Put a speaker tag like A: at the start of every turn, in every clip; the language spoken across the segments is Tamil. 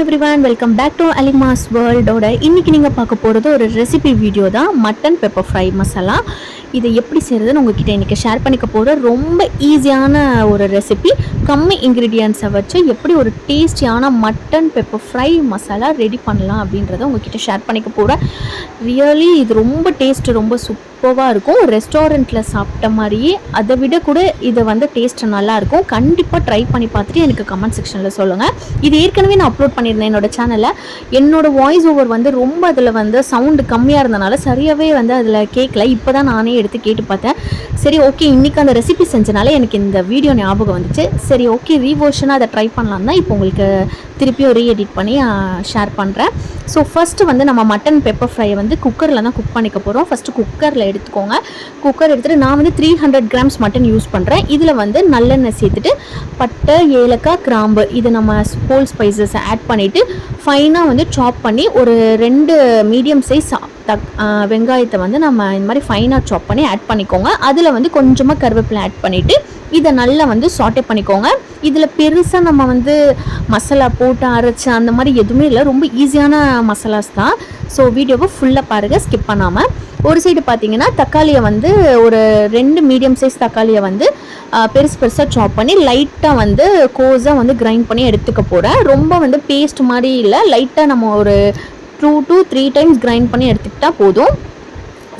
A: Everyone, welcome back to Alima's வேர்ல்டோட. இன்றைக்கி நீங்கள் பார்க்க போகிறது ஒரு ரெசிபி வீடியோ தான். Mutton pepper fry masala. இதை எப்படி செய்கிறதுன்னு உங்ககிட்ட இன்றைக்கி ஷேர் பண்ணிக்க போகிற ரொம்ப ஈஸியான ஒரு ரெசிபி. கம்மி இன்க்ரீடியன்ஸை வச்சு எப்படி ஒரு டேஸ்டியான mutton pepper fry masala ready பண்ணலாம் அப்படின்றத உங்ககிட்ட ஷேர் பண்ணிக்க போகிறேன். ரியலி இது ரொம்ப டேஸ்ட்டு ரொம்ப சூப்பராக இருக்கும். ரெஸ்டாரண்ட்டில் சாப்பிட்ட மாதிரியே, அதை விட கூட இது டேஸ்ட்டு நல்லாயிருக்கும். கண்டிப்பாக ட்ரை பண்ணி பார்த்துட்டு எனக்கு கமெண்ட் செக்ஷனில் சொல்லுங்கள். இது ஏற்கனவே நான் அப்லோட் பண்ணியிருந்தேன் என்னோடய சேனலில். என்னோடய வாய்ஸ் ஓவர் ரொம்ப அதில் சவுண்டு கம்மியாக இருந்தனால சரியாகவே அதில் கேட்கல. இப்போ தான் நானே எடுத்து கேட்டு பார்த்தேன். சரி, ஓகே, இன்றைக்கி அந்த ரெசிபி செஞ்சனால எனக்கு இந்த வீடியோ ஞாபகம் வந்துச்சு. சரி, ஓகே, ரீவர்ஷனாக அதை ட்ரை பண்ணலாம் தான் இப்போ உங்களுக்கு திருப்பியும் ரீஎடிட் பண்ணி ஷேர் பண்ணுறேன். ஸோ ஃபஸ்ட்டு நம்ம மட்டன் பெப்பர் ஃப்ரையை குக்கரில் தான் குக் பண்ணிக்க போகிறோம். ஃபஸ்ட்டு குக்கரில் எடுத்துக்கோங்க. குக்கர் எடுத்துகிட்டு நான் 300 கிராம்ஸ் மட்டன் யூஸ் பண்ணுறேன். இதில் நல்லெண்ணெய் சேர்த்துட்டு பட்டை, ஏலக்காய், கிராம்பு இது நம்ம ஹோல் ஸ்பைசஸை ஆட் பண்ணிவிட்டு ஃபைனாக சாப் பண்ணி ஒரு 2 மீடியம் சைஸ் வெங்காயத்தை நம்ம இந்த மாதிரி ஃபைனாக சாப் பண்ணி ஆட் பண்ணிக்கோங்க. அதில் கொஞ்சமாக கருவேப்பிலை ஆட் பண்ணிவிட்டு இதை நல்லா சாட்டே பண்ணிக்கோங்க. இதில் பெருசாக நம்ம மசாலா போட்டு அரைச்சி அந்த மாதிரி எதுவுமே இல்லை. ரொம்ப ஈஸியான மசாலாஸ் தான். ஸோ வீடியோவை ஃபுல்லாக பாருங்கள், ஸ்கிப் பண்ணாமல். ஒரு சைடு பார்த்தீங்கன்னா தக்காளியை ஒரு 2 மீடியம் சைஸ் தக்காளியை பெருசு பெருசாக சாப் பண்ணி லைட்டாக கோஸாக கிரைண்ட் பண்ணி எடுத்துக்க போகிறேன். ரொம்ப பேஸ்ட் மாதிரி இல்லை, லைட்டாக நம்ம ஒரு 2 to 3 டைம்ஸ் கிரைண்ட் பண்ணி எடுத்துக்கிட்டால் போதும்.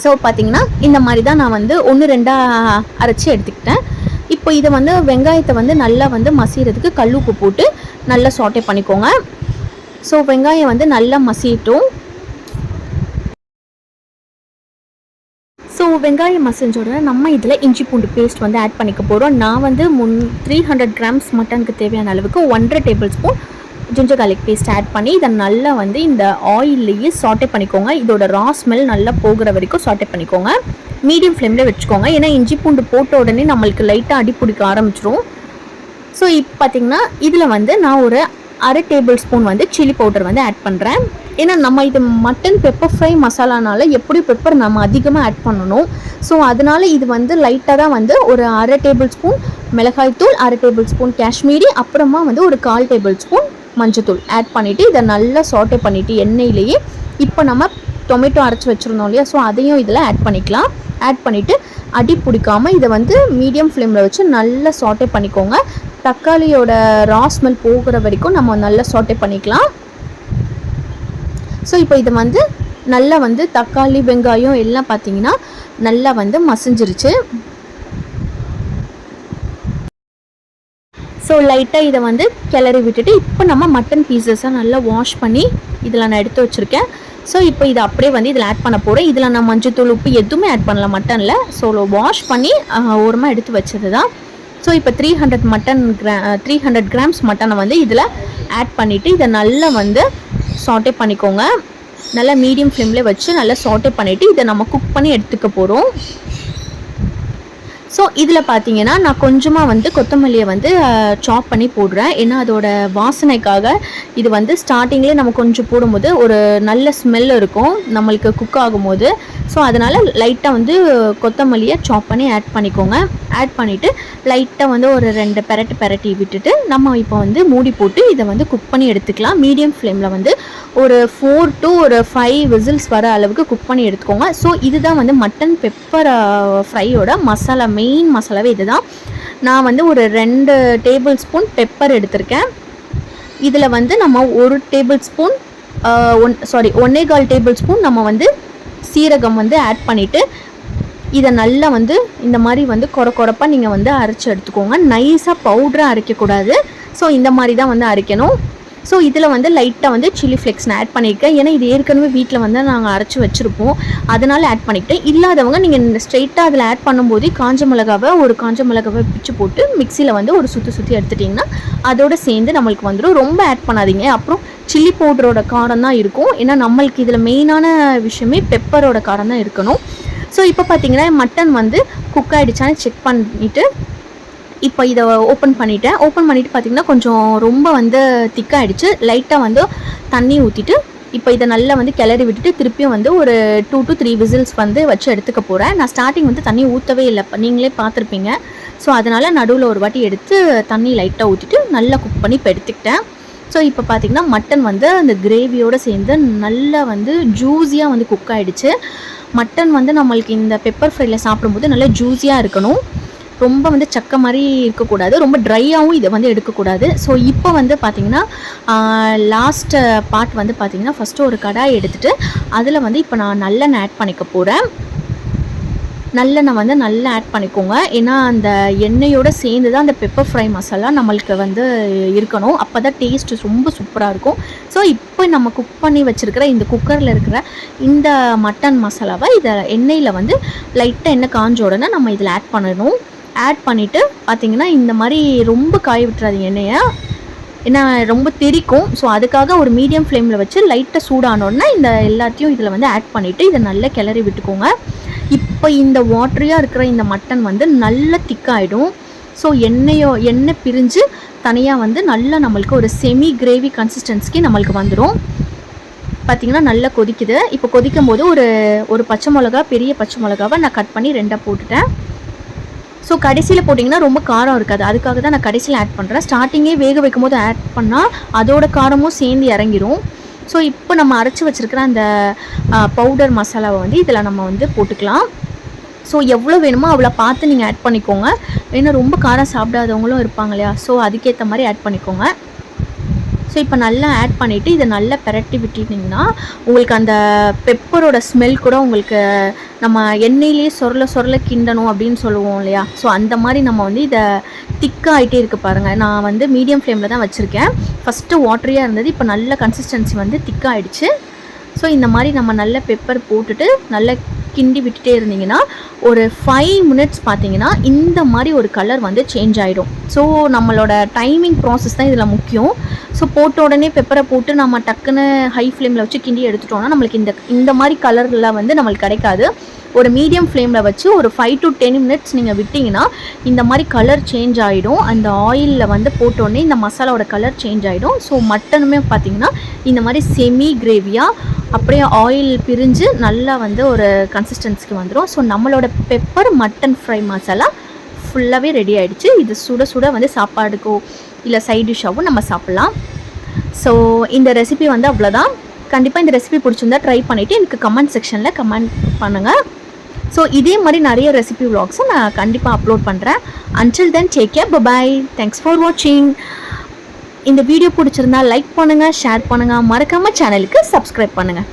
A: ஸோ பார்த்தீங்கன்னா இந்த மாதிரி தான் நான் 1-2 அரைச்சி எடுத்துக்கிட்டேன். இப்போ இதை வெங்காயத்தை நல்லா மசிகிறதுக்கு கல்லுப்பு போட்டு நல்லா சாட்டே பண்ணிக்கோங்க. ஸோ வெங்காயம் நல்லா மசியட்டும். ஸோ வெங்காயம் மசிஞ்சோட நம்ம இதில் இஞ்சி பூண்டு பேஸ்ட் ஆட் பண்ணிக்க போகிறோம். நான் 300 கிராம்ஸ் மட்டனுக்கு தேவையான அளவுக்கு 1.5 tablespoon ginger garlic paste add பண்ணி இதை நல்லா இந்த ஆயில்லையே சாட்டே பண்ணிக்கோங்க. இதோட ரா ஸ்மெல் நல்லா போகிற வரைக்கும் சாட்டே பண்ணிக்கோங்க. மீடியம் ஃப்ளேமில் வச்சுக்கோங்க. ஏன்னா இஞ்சி பூண்டு போட்ட உடனே நம்மளுக்கு லைட்டாக அடி பிடிக்க ஆரம்பிச்சிரும். ஸோ இப்போ பார்த்திங்கன்னா இதில் நான் ஒரு 1/2 tablespoon chilli powder add பண்ணுறேன். ஏன்னா நம்ம இது மட்டன் பெப்பர் ஃப்ரை மசாலானால எப்படி பெப்பர் நம்ம அதிகமாக ஆட் பண்ணணும். ஸோ அதனால் இது லைட்டாக தான் ஒரு 1/2 டேபிள் ஸ்பூன் மிளகாய்த்தூள், 1/2 டேபிள் ஸ்பூன் காஷ்மீரி, அப்புறமா ஒரு 1/4 டேபிள் ஸ்பூன் மஞ்சத்தூள் ஆட் பண்ணிவிட்டு இதை நல்லா சாட்டே பண்ணிவிட்டு எண்ணெயிலேயே இப்போ நம்ம டொமேட்டோ அரைச்சி வச்சுருந்தோம் இல்லையா, ஸோ அதையும் இதில் ஆட் பண்ணிக்கலாம். ஆட் பண்ணிவிட்டு அடி பிடிக்காமல் இதை மீடியம் ஃப்ளேமில் வச்சு நல்லா சாட்டே பண்ணிக்கோங்க. தக்காளியோட ரா ஸ்மெல் போகிற வரைக்கும் நம்ம நல்லா சாட்டே பண்ணிக்கலாம். ஸோ இப்போ இதை நல்லா தக்காளி, வெங்காயம் எல்லாம் பார்த்திங்கன்னா நல்லா மசிஞ்சிருச்சு. ஸோ லைட்டாக இதை கிளறி விட்டுட்டு இப்போ நம்ம மட்டன் பீசஸை நல்லா வாஷ் பண்ணி இதில் நான் எடுத்து வச்சுருக்கேன். ஸோ இப்போ இதை அப்படியே இதில் ஆட் பண்ண போகிறேன். இதில் நான் மஞ்சத்தூள், உப்பு எதுவுமே ஆட் பண்ணலாம் மட்டனில். ஸோ வாஷ் பண்ணி ஓரமாக எடுத்து வச்சது தான். ஸோ இப்போ 300 கிராம்ஸ் மட்டனை இதில் ஆட் பண்ணிவிட்டு இதை நல்லா சாட்டே பண்ணிக்கோங்க. நல்லா மீடியம் ஃப்ளேமில் வச்சு நல்லா சாட்டே பண்ணிவிட்டு இதை நம்ம குக் பண்ணி எடுத்துக்க போகிறோம். ஸோ இதில் பார்த்தீங்கன்னா நான் கொஞ்சமாக கொத்தமல்லியை சாப் பண்ணி போடுறேன். ஏன்னா அதோட வாசனைக்காக இது ஸ்டார்டிங்லேயே நம்ம கொஞ்சம் போடும்போது ஒரு நல்ல ஸ்மெல் இருக்கும் நம்மளுக்கு குக் ஆகும்போது. ஸோ அதனால் லைட்டாக கொத்தமல்லியை சாப் பண்ணி ஆட் பண்ணிக்கோங்க. ஆட் பண்ணிவிட்டு லைட்டாக ஒரு 2 பெரட்டி விட்டுட்டு நம்ம இப்போ மூடி போட்டு இதை குக் பண்ணி எடுத்துக்கலாம். மீடியம் ஃப்ளேமில் ஒரு 4 to 5 விசில்ஸ் வர அளவுக்கு குக் பண்ணி எடுத்துக்கோங்க. ஸோ இதுதான் மட்டன் பெப்பர் ஃப்ரையோட மசாலா, மெயின் மசாலாவே இது தான். நான் ஒரு 2 டேபிள் ஸ்பூன் பெப்பர் எடுத்திருக்கேன். இதில் நம்ம 1 டேபிள் ஸ்பூன் 1.25 டேபிள் ஸ்பூன் நம்ம சீரகம் ஆட் பண்ணிவிட்டு இதை நல்லா இந்த மாதிரி கொரப்பாக நீங்கள் அரைச்சி எடுத்துக்கோங்க. நைஸாக பவுடராக அரைக்கக்கூடாது. ஸோ இந்த மாதிரி தான் அரைக்கணும். ஸோ இதில் லைட்டாக சில்லி ஃப்ளேக்ஸ் நான் ஆட் பண்ணியிருக்கேன். ஏன்னா இது ஏற்கனவே வீட்டில் நாங்கள் அரைச்சி வச்சுருப்போம், அதனால் ஆட் பண்ணிக்கிட்டேன். இல்லாதவங்க நீங்கள் ஸ்ட்ரெயிட்டாக அதில் ஆட் பண்ணும்போது காஞ்ச மிளகாவை பிச்சு போட்டு மிக்சியில் ஒரு சுற்றி எடுத்துட்டிங்கன்னா அதோடு சேர்ந்து நம்மளுக்கு வந்துடும். ரொம்ப ஆட் பண்ணாதீங்க, அப்புறம் சில்லி பவுடரோட காரம் தான் இருக்கும். ஏன்னா நம்மளுக்கு இதில் மெயினான விஷயமே பெப்பரோட காரம் தான் இருக்கணும். ஸோ இப்போ பார்த்தீங்கன்னா மட்டன் குக் ஆகிடுச்சான்னு செக் பண்ணிவிட்டு இப்போ இதை ஓப்பன் பண்ணிவிட்டேன். ஓப்பன் பண்ணிவிட்டு பார்த்திங்கன்னா கொஞ்சம் ரொம்ப திக்காகிடுச்சு. லைட்டாக தண்ணி ஊற்றிட்டு இப்போ இதை நல்லா கிளறி விட்டுட்டு திருப்பியும் ஒரு 2 to 3 விசில்ஸ் வச்சு எடுத்துக்க போகிறேன். நான் ஸ்டார்டிங் தண்ணி ஊற்றவே இல்லை, நீங்களே பார்த்துருப்பீங்க. ஸோ அதனால் நடுவில் ஒரு வாட்டி எடுத்து தண்ணி லைட்டாக ஊற்றிட்டு நல்லா குக் பண்ணி இப்போ எடுத்துக்கிட்டேன். ஸோ இப்போ பார்த்திங்கன்னா மட்டன் வந்து அந்த கிரேவியோடு சேர்ந்து நல்லா வந்து ஜூஸியாக வந்து குக் ஆகிடுச்சு. மட்டன் வந்து நம்மளுக்கு இந்த பெப்பர் ஃப்ரையில் சாப்பிடும்போது நல்லா ஜூஸியாக இருக்கணும், ரொம்ப வந்து சக்க மாதிரி இருக்கக்கூடாது, ரொம்ப ட்ரையாகவும் இதை வந்து எடுக்கக்கூடாது. ஸோ இப்போ வந்து பார்த்திங்கன்னா லாஸ்ட் பார்ட் வந்து பார்த்திங்கன்னா ஃபஸ்ட்டு ஒரு கடாய் எடுத்துகிட்டு அதில் வந்து இப்போ நான் நல்லெண்ணெய் ஆட் பண்ணிக்க போகிறேன். நல்லெண்ணெய் வந்து நல்லா ஆட் பண்ணிக்கோங்க. ஏன்னா அந்த எண்ணெயோடு சேர்ந்து தான் அந்த பெப்பர் ஃப்ரை மசாலா நம்மளுக்கு வந்து இருக்கணும், அப்போ தான் டேஸ்ட்டு ரொம்ப சூப்பராக இருக்கும். ஸோ இப்போ நம்ம குக் பண்ணி வச்சுருக்கிற இந்த குக்கரில் இருக்கிற இந்த மட்டன் மசாலாவை இதை எண்ணெயில் வந்து லைட்டாக எண்ணெய் காஞ்ச உடனே நம்ம இதில் ஆட் பண்ணணும். ஆட் பண்ணிவிட்டு பார்த்திங்கன்னா இந்த மாதிரி ரொம்ப காய விட்டுறாதீங்க எண்ணெயை, ஏன்னா ரொம்ப தெறிக்கும். ஸோ அதுக்காக ஒரு மீடியம் ஃப்ளேமில் வச்சு லைட்டாக சூடானோடனே இந்த எல்லாத்தையும் இதில் வந்து ஆட் பண்ணிவிட்டு இதை நல்லா கிளறி விட்டுக்கோங்க. இப்போ இந்த வாட்டரியாக இருக்கிற இந்த மட்டன் வந்து நல்லா திக்காகிடும். ஸோ எண்ணெய் பிரிஞ்சு தனியாக வந்து நல்லா நம்மளுக்கு ஒரு செமி கிரேவி கன்சிஸ்டன்சிக்கு நம்மளுக்கு வந்துடும். பார்த்திங்கன்னா நல்லா கொதிக்குது. இப்போ கொதிக்கும் போது ஒரு பச்சை மிளகா, பெரிய பச்சை மிளகாவை நான் கட் பண்ணி 2 போட்டுட்டேன். ஸோ கடைசியில் போட்டிங்கன்னா ரொம்ப காரம் இருக்காது, அதுக்காக தான் நான் கடைசியில் ஆட் பண்ணுறேன். ஸ்டார்டிங்கே வேக வைக்கும் போது ஆட் பண்ணால் அதோட காரமும் சேர்ந்து இறங்கிடும். ஸோ இப்போ நம்ம அரைச்சி வச்சுருக்கிற அந்த பவுடர் மசாலாவை வந்து இதில் நம்ம வந்து போட்டுக்கலாம். ஸோ எவ்வளோ வேணுமோ அவ்வளோ பார்த்து நீங்கள் ஆட் பண்ணிக்கோங்க, ஏன்னா ரொம்ப காரம் சாப்பிடாதவங்களும் இருப்பாங்க இல்லையா, ஸோ அதுக்கேற்ற மாதிரி ஆட் பண்ணிக்கோங்க. ஸோ இப்போ நல்லா ஆட் பண்ணிவிட்டு இதை நல்லா பிரட்டி விட்டுட்டிங்கன்னா உங்களுக்கு அந்த பெப்பரோட ஸ்மெல் கூட உங்களுக்கு நம்ம எண்ணெயிலே சொரல கிண்டணும் அப்படின்னு சொல்லுவோம் இல்லையா, ஸோ அந்த மாதிரி நம்ம வந்து இதை திக்காகிட்டே இருக்குது பாருங்கள். நான் வந்து மீடியம் ஃப்ளேமில் தான் வச்சுருக்கேன். ஃபஸ்ட்டு வாட்டரியாக இருந்தது, இப்போ நல்ல கன்சிஸ்டன்சி வந்து திக்காகிடுச்சு. ஸோ இந்த மாதிரி நம்ம நல்ல பெப்பர் போட்டுட்டு நல்லா கிண்டி விட்டுட்டே இருந்தீங்கன்னா ஒரு 5 மினிட்ஸ் பார்த்திங்கன்னா இந்த மாதிரி ஒரு கலர் வந்து சேஞ்ச் ஆகிடும். ஸோ நம்மளோட டைமிங் ப்ராசஸ் தான் இதில் முக்கியம். ஸோ போட்ட உடனே பெப்பரை போட்டு நம்ம டக்குன்னு ஹை ஃப்ளேமில் வச்சு கிண்டி எடுத்துட்டோம்னா நம்மளுக்கு இந்த மாதிரி கலரில் வந்து நம்மளுக்கு கிடைக்காது. ஒரு மீடியம் ஃப்ளேமில் வச்சு ஒரு 5 to 10 மினிட்ஸ் நீங்கள் விட்டிங்கன்னா இந்த மாதிரி கலர் சேஞ்ச் ஆகிடும். அந்த ஆயிலில் வந்து போட்டோடனே இந்த மசாலாவோட கலர் சேஞ்ச் ஆகிடும். ஸோ மட்டனுமே பார்த்திங்கன்னா இந்த மாதிரி செமி கிரேவியாக அப்படியே ஆயில் பிரிஞ்சு நல்லா வந்து ஒரு கன்சிஸ்டன்சிக்கு வந்துடும். ஸோ நம்மளோட பெப்பர் மட்டன் ஃப்ரை மசாலா ஃபுல்லாகவே ரெடி ஆகிடுச்சு. இது சுட சுட வந்து சாப்பாடுக்கோ இல்லை சைட் டிஷ்ஷாகவும் நம்ம சாப்பிட்லாம். ஸோ இந்த ரெசிபி வந்து அவ்வளோதான். கண்டிப்பாக இந்த ரெசிபி பிடிச்சிருந்தா ட்ரை பண்ணிவிட்டு எனக்கு கமெண்ட் செக்ஷனில் கமெண்ட் பண்ணுங்கள். ஸோ இதே மாதிரி நிறைய ரெசிபி vlogsம் நான் கண்டிப்பாக அப்லோட் பண்ணுறேன். Until then take care, bye. Thanks for வாட்சிங். இந்த வீடியோ பிடிச்சிருந்தா லைக் பண்ணுங்கள், ஷேர் பண்ணுங்கள், மறக்காமல் சேனலுக்கு சப்ஸ்கிரைப் பண்ணுங்கள்.